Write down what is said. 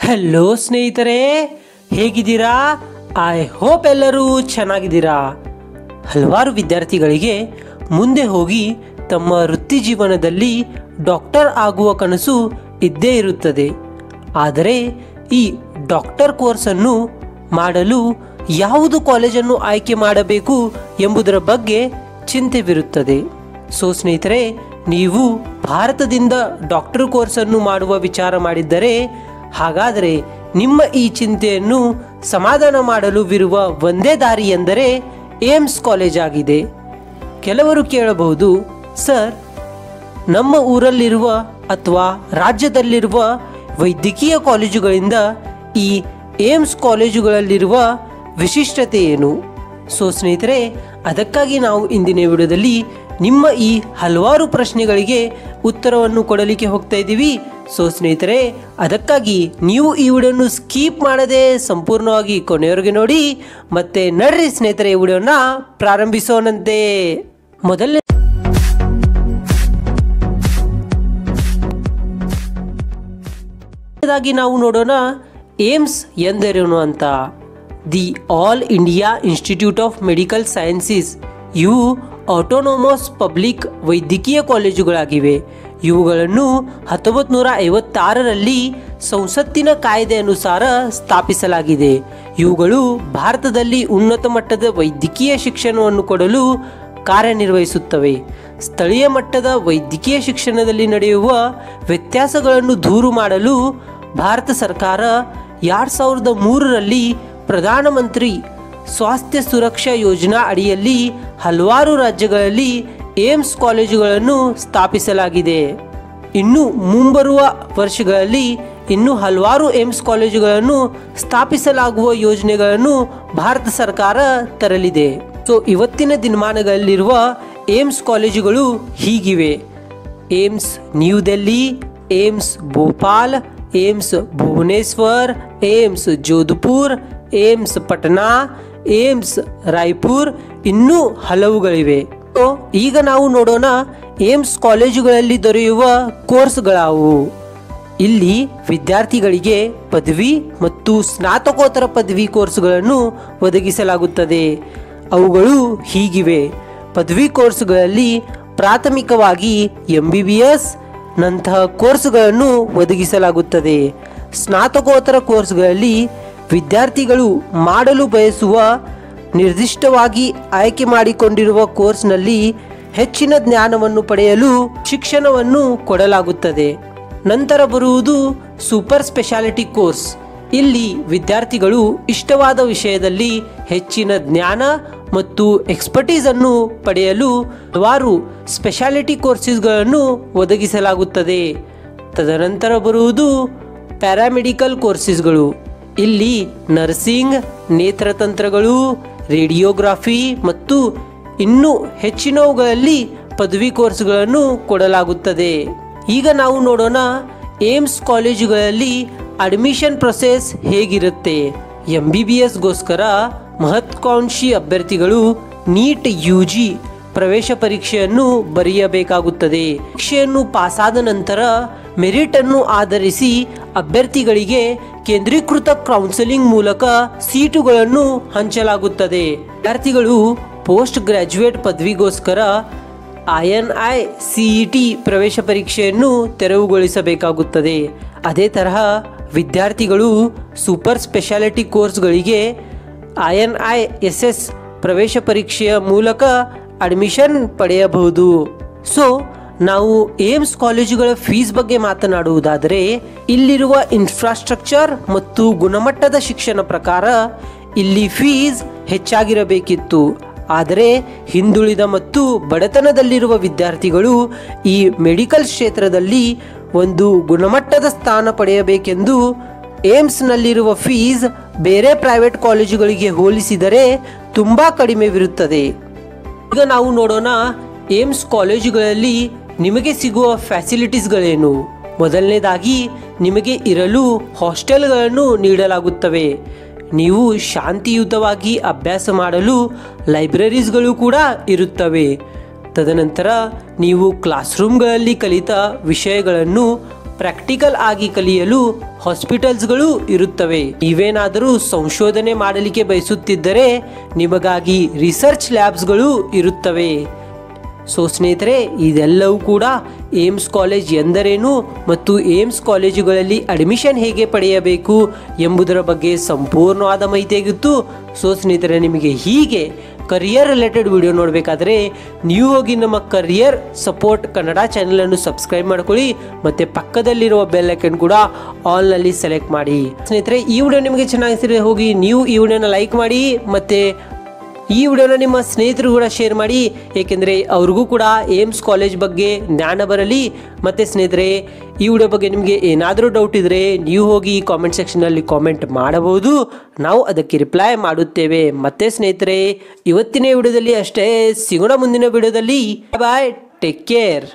Hello ಸ್ನೇಹಿತರೆ, ಹೇಗಿದ್ದೀರಾ? I hope ಎಲ್ಲರೂ ಚೆನ್ನಾಗಿದ್ದೀರಾ. ಹಲವಾರು ವಿದ್ಯಾರ್ಥಿಗಳಿಗೆ ಮುಂದೆ ಹೋಗಿ ತಮ್ಮ ವೃತ್ತಿ ಜೀವನದಲ್ಲಿ ಡಾಕ್ಟರ್ ಆಗುವ ಕನಸು ಇದ್ದೇ ಇರುತ್ತದೆ. ಆದರೆ ಈ ಡಾಕ್ಟರ್ ಕೋರ್ಸನ್ನು ಮಾಡಲು ಯಾವುದು ಕಾಲೇಜನ್ನು ಆಯ್ಕೆ ಮಾಡಬೇಕು ಎಂಬುದರ ಬಗ್ಗೆ ಚಿಂತೆವಿರುತ್ತದೆ. ಸ್ನೇಹಿತರೆ, ನೀವು ಭಾರತದಿಂದ ಡಾಕ್ಟರ್ ಕೋರ್ಸನ್ನು ಮಾಡುವ ವಿಚಾರ ಮಾಡಿದ್ದರೆ ಹಾಗಾದರೆ ನಿಮ್ಮ ಈ ಚಿಂತೆಯನ್ನು ಸಮಾಧಾನ ಮಾಡಲುವಿರುವ ಒಂದೇ ದಾರಿ ಎಂದರೆ ಏಮ್ಸ್ ಕಾಲೇಜ್ ಆಗಿದೆ. ಕೆಲವರು ಕೇಳಬಹುದು, ಸರ್, ನಮ್ಮ ಊರಲ್ಲಿರುವ ಅಥವಾ ರಾಜ್ಯದಲ್ಲಿರುವ ವೈದ್ಯಕೀಯ ಕಾಲೇಜುಗಳಿಂದ ಈ ಏಮ್ಸ್ ಕಾಲೇಜುಗಳಲ್ಲಿರುವ ವಿಶಿಷ್ಟತೆ ಏನು? ಸ್ನೇಹಿತರೆ, ಅದಕ್ಕಾಗಿ ನಾವು ಇಂದಿನ ವಿಡಿಯೋದಲ್ಲಿ ನಿಮ್ಮ ಈ ಹಲವಾರು ಪ್ರಶ್ನೆಗಳಿಗೆ ಉತ್ತರವನ್ನು ಕೊಡಲಿಕ್ಕೆ ಹೋಗ್ತಾ ಇದ್ದೀವಿ. ಸ್ನೇಹಿತರೆ, ಅದಕ್ಕಾಗಿ ನೀವು ಈ ವಿಡಿಯೋನು ಸ್ಕಿಪ್ ಮಾಡದೆ ಸಂಪೂರ್ಣವಾಗಿ ಕೊನೆಯವರೆಗೆ ನೋಡಿ. ಮತ್ತೆ ನಡ್ರಿ ಸ್ನೇಹಿತರೆ, ಈ ವಿಡಿಯೋನ ಪ್ರಾರಂಭಿಸೋಣಂತೆ. ಮೊದಲನೇದಾಗಿ ನಾವು ನೋಡೋಣ ಏಮ್ಸ್ ಎಂದರೇನು ಅಂತ. The all India institute of medical sciences ಇವು ಆಟೋನೋಮಸ್ ಪಬ್ಲಿಕ್ ವೈದ್ಯಕೀಯ ಕಾಲೇಜುಗಳಾಗಿವೆ. ಇವುಗಳನ್ನು 1956ರಲ್ಲಿ ಸಂಸತ್ತಿನ ಕಾಯ್ದೆ ಅನುಸಾರ ಸ್ಥಾಪಿಸಲಾಗಿದೆ. ಇವುಗಳು ಭಾರತದಲ್ಲಿ ಉನ್ನತ ಮಟ್ಟದ ವೈದ್ಯಕೀಯ ಶಿಕ್ಷಣವನ್ನು ಕೊಡಲು ಕಾರ್ಯನಿರ್ವಹಿಸುತ್ತವೆ. ಸ್ಥಳೀಯ ಮಟ್ಟದ ವೈದ್ಯಕೀಯ ಶಿಕ್ಷಣದಲ್ಲಿ ನಡೆಯುವ ವ್ಯತ್ಯಾಸಗಳನ್ನು ದೂರು ಮಾಡಲು ಭಾರತ ಸರ್ಕಾರ 2003ರಲ್ಲಿ ಪ್ರಧಾನಮಂತ್ರಿ ಸ್ವಾಸ್ಥ್ಯ ಸುರಕ್ಷಾ ಯೋಜನಾ ಅಡಿಯಲ್ಲಿ ಹಲವಾರು ರಾಜ್ಯಗಳಲ್ಲಿ ಏಮ್ಸ್ ಕಾಲೇಜುಗಳನ್ನು ಸ್ಥಾಪಿಸಲಾಗಿದೆ. ಇನ್ನು ಮುಂಬರುವ ವರ್ಷಗಳಲ್ಲಿ ಇನ್ನೂ ಹಲವಾರು ಏಮ್ಸ್ ಕಾಲೇಜುಗಳನ್ನು ಸ್ಥಾಪಿಸಲಾಗುವ ಯೋಜನೆಗಳನ್ನು ಭಾರತ ಸರ್ಕಾರ ತರಲಿದೆ. ಇವತ್ತಿನ ದಿನಮಾನಗಳಲ್ಲಿರುವ ಏಮ್ಸ್ ಕಾಲೇಜುಗಳು ಹೀಗಿವೆ: AIIMS New Delhi, AIIMS Bhopal, AIIMS Bhubaneswar, AIIMS Jodhpur, AIIMS Patna, AIIMS Raipur, ಇನ್ನೂ ಹಲವುಗಳಿವೆ. ಈಗ ನಾವು ನೋಡೋಣ ಏಮ್ಸ್ ಕಾಲೇಜುಗಳಲ್ಲಿ ದೊರೆಯುವ ಕೋರ್ಸ್ಗಳಾವು. ಇಲ್ಲಿ ವಿದ್ಯಾರ್ಥಿಗಳಿಗೆ ಪದವಿ ಮತ್ತು ಸ್ನಾತಕೋತ್ತರ ಪದವಿ ಕೋರ್ಸ್ಗಳನ್ನು ಒದಗಿಸಲಾಗುತ್ತದೆ. ಅವುಗಳು ಹೀಗಿವೆ: ಪದವಿ ಕೋರ್ಸ್ಗಳಲ್ಲಿ ಪ್ರಾಥಮಿಕವಾಗಿ MBBS ನಂತಹ ಕೋರ್ಸ್ಗಳನ್ನು ಒದಗಿಸಲಾಗುತ್ತದೆ. ಸ್ನಾತಕೋತ್ತರ ಕೋರ್ಸ್ಗಳಲ್ಲಿ ವಿದ್ಯಾರ್ಥಿಗಳು ಮಾಡಲು ಬಯಸುವ ನಿರ್ದಿಷ್ಟವಾಗಿ ಆಯ್ಕೆ ಮಾಡಿಕೊಂಡಿರುವ ಕೋರ್ಸ್ನಲ್ಲಿ ಹೆಚ್ಚಿನ ಜ್ಞಾನವನ್ನು ಪಡೆಯಲು ಶಿಕ್ಷಣವನ್ನು ಕೊಡಲಾಗುತ್ತದೆ. ನಂತರ ಬರುವುದು ಸೂಪರ್ ಸ್ಪೆಷಾಲಿಟಿ ಕೋರ್ಸ್. ಇಲ್ಲಿ ವಿದ್ಯಾರ್ಥಿಗಳು ಇಷ್ಟವಾದ ವಿಷಯದಲ್ಲಿ ಹೆಚ್ಚಿನ ಜ್ಞಾನ ಮತ್ತು ಎಕ್ಸ್ಪರ್ಟೀಸ್ ಅನ್ನು ಪಡೆಯಲು ಹಲವಾರು ಸ್ಪೆಷಾಲಿಟಿ ಕೋರ್ಸಸ್ಗಳನ್ನು ಒದಗಿಸಲಾಗುತ್ತದೆ. ತದನಂತರ ಬರುವುದು ಪ್ಯಾರಾಮೆಡಿಕಲ್ ಕೋರ್ಸಸ್ಗಳು. ಇಲ್ಲಿ ನರ್ಸಿಂಗ್, ನೇತ್ರತಂತ್ರಗಳು, ರೇಡಿಯೋಗ್ರಫಿ ಮತ್ತು ಇನ್ನೂ ಹೆಚ್ಚಿನವುಗಳಲ್ಲಿ ಪದವಿ ಕೋರ್ಸ್ಗಳನ್ನು ಕೊಡಲಾಗುತ್ತದೆ. ಈಗ ನಾವು ನೋಡೋಣ ಏಮ್ಸ್ ಕಾಲೇಜುಗಳಲ್ಲಿ ಅಡ್ಮಿಷನ್ ಪ್ರೊಸೆಸ್ ಹೇಗಿರುತ್ತೆ. MBBSಗೋಸ್ಕರ ಮಹತ್ವಾಕಾಂಕ್ಷಿ ಅಭ್ಯರ್ಥಿಗಳು ನೀಟ್ UG ಪ್ರವೇಶ ಪರೀಕ್ಷೆಯನ್ನು ಬರೆಯಬೇಕಾಗುತ್ತದೆ. ಪರೀಕ್ಷೆಯನ್ನು ಪಾಸಾದ ನಂತರ ಮೆರಿಟ್ ಅನ್ನು ಆಧರಿಸಿ ಅಭ್ಯರ್ಥಿಗಳಿಗೆ ಕೇಂದ್ರೀಕೃತ ಕೌನ್ಸೆಲಿಂಗ್ ಮೂಲಕ ಸೀಟುಗಳನ್ನು ಹಂಚಲಾಗುತ್ತದೆ. ವಿದ್ಯಾರ್ಥಿಗಳು ಪೋಸ್ಟ್ ಗ್ರಾಜ್ಯುಯೇಟ್ ಪದವಿಗೋಸ್ಕರ INI CET ಪ್ರವೇಶ ಪರೀಕ್ಷೆಯನ್ನು ತೆರವುಗೊಳಿಸಬೇಕಾಗುತ್ತದೆ. ಅದೇ ತರಹ ವಿದ್ಯಾರ್ಥಿಗಳು ಸೂಪರ್ ಸ್ಪೆಷಾಲಿಟಿ ಕೋರ್ಸ್ಗಳಿಗೆ INI SS ಪ್ರವೇಶ ಪರೀಕ್ಷೆಯ ಮೂಲಕ ಅಡ್ಮಿಷನ್ ಪಡೆಯಬಹುದು. ನಾವು ಏಮ್ಸ್ ಕಾಲೇಜುಗಳ ಫೀಸ್ ಬಗ್ಗೆ ಮಾತನಾಡುವುದಾದರೆ, ಇಲ್ಲಿರುವ ಇನ್ಫ್ರಾಸ್ಟ್ರಕ್ಚರ್ ಮತ್ತು ಗುಣಮಟ್ಟದ ಶಿಕ್ಷಣ ಪ್ರಕಾರ ಇಲ್ಲಿ ಫೀಸ್ ಹೆಚ್ಚಾಗಿರಬೇಕಿತ್ತು. ಆದರೆ ಹಿಂದುಳಿದ ಮತ್ತು ಬಡತನದಲ್ಲಿರುವ ವಿದ್ಯಾರ್ಥಿಗಳು ಈ ಮೆಡಿಕಲ್ ಕ್ಷೇತ್ರದಲ್ಲಿ ಒಂದು ಗುಣಮಟ್ಟದ ಸ್ಥಾನ ಪಡೆಯಬೇಕೆಂದು ಏಮ್ಸ್ನಲ್ಲಿರುವ ಫೀಸ್ ಬೇರೆ ಪ್ರೈವೇಟ್ ಕಾಲೇಜುಗಳಿಗೆ ಹೋಲಿಸಿದರೆ ತುಂಬ ಕಡಿಮೆವಿರುತ್ತದೆ. ಈಗ ನಾವು ನೋಡೋಣ ಏಮ್ಸ್ ಕಾಲೇಜುಗಳಲ್ಲಿ ನಿಮಗೆ ಸಿಗುವ ಫ್ಯಾಸಿಲಿಟೀಸ್ಗಳೇನು. ಮೊದಲನೇದಾಗಿ ನಿಮಗೆ ಇರಲು ಹಾಸ್ಟೆಲ್ಗಳನ್ನು ನೀಡಲಾಗುತ್ತವೆ. ನೀವು ಶಾಂತಿಯುತವಾಗಿ ಅಭ್ಯಾಸ ಮಾಡಲು ಲೈಬ್ರರೀಸ್ಗಳು ಕೂಡ ಇರುತ್ತವೆ. ತದನಂತರ ನೀವು ಕ್ಲಾಸ್ ರೂಮ್ಗಳಲ್ಲಿ ಕಲಿತ ವಿಷಯಗಳನ್ನು ಪ್ರಾಕ್ಟಿಕಲ್ ಆಗಿ ಕಲಿಯಲು ಹಾಸ್ಪಿಟಲ್ಸ್ಗಳು ಇರುತ್ತವೆ. ನೀವೇನಾದರೂ ಸಂಶೋಧನೆ ಮಾಡಲಿಕ್ಕೆ ಬಯಸುತ್ತಿದ್ದರೆ ನಿಮಗಾಗಿ ರಿಸರ್ಚ್ ಲ್ಯಾಬ್ಸ್ಗಳು ಇರುತ್ತವೆ. ಸೊ ಸ್ನೇಹಿತರೆ, ಇದೆಲ್ಲವೂ ಕೂಡ ಏಮ್ಸ್ ಕಾಲೇಜ್ ಎಂದರೇನು ಮತ್ತು ಏಮ್ಸ್ ಕಾಲೇಜುಗಳಲ್ಲಿ ಅಡ್ಮಿಷನ್ ಹೇಗೆ ಪಡೆಯಬೇಕು ಎಂಬುದರ ಬಗ್ಗೆ ಸಂಪೂರ್ಣವಾದ ಮಾಹಿತಿಯಾಗಿತ್ತು. ಸೊ ಸ್ನೇಹಿತರೆ, ನಿಮಗೆ ಹೀಗೆ ಕರಿಯರ್ ರಿಲೇಟೆಡ್ ವಿಡಿಯೋ ನೋಡಬೇಕಾದ್ರೆ ನೀವು ಹೋಗಿ ನಮ್ಮ ಕರಿಯರ್ ಸಪೋರ್ಟ್ ಕನ್ನಡ ಚಾನೆಲನ್ನು ಸಬ್ಸ್ಕ್ರೈಬ್ ಮಾಡ್ಕೊಳ್ಳಿ ಮತ್ತು ಪಕ್ಕದಲ್ಲಿರುವ ಬೆಲ್ ಐಕನ್ ಕೂಡ ಆಲ್ನಲ್ಲಿ ಸೆಲೆಕ್ಟ್ ಮಾಡಿ. ಸ್ನೇಹಿತರೆ, ಈ ವಿಡಿಯೋ ನಿಮಗೆ ಚೆನ್ನಾಗಿಸಿದ್ರೆ ಹೋಗಿ ನೀವು ಈ ವಿಡಿಯೋನ ಲೈಕ್ ಮಾಡಿ ಮತ್ತು ಈ ವಿಡಿಯೋನ ನಿಮ್ಮ ಸ್ನೇಹಿತರು ಕೂಡ ಶೇರ್ ಮಾಡಿ, ಏಕೆಂದರೆ ಅವ್ರಿಗೂ ಕೂಡ ಏಮ್ಸ್ ಕಾಲೇಜ್ ಬಗ್ಗೆ ಜ್ಞಾನ ಬರಲಿ. ಮತ್ತು ಸ್ನೇಹಿತರೆ, ಈ ವಿಡಿಯೋ ಬಗ್ಗೆ ನಿಮಗೆ ಏನಾದರೂ ಡೌಟ್ ಇದ್ದರೆ ನೀವು ಹೋಗಿ ಈ ಕಾಮೆಂಟ್ ಸೆಕ್ಷನಲ್ಲಿ ಕಾಮೆಂಟ್ ಮಾಡಬಹುದು, ನಾವು ಅದಕ್ಕೆ ರಿಪ್ಲೈ ಮಾಡುತ್ತೇವೆ. ಮತ್ತೆ ಸ್ನೇಹಿತರೆ, ಇವತ್ತಿನ ವಿಡಿಯೋದಲ್ಲಿ ಅಷ್ಟೇ, ಸಿಗೋಣ ಮುಂದಿನ ವಿಡಿಯೋದಲ್ಲಿ. ಬಾಯ್, ಟೇಕ್ ಕೇರ್.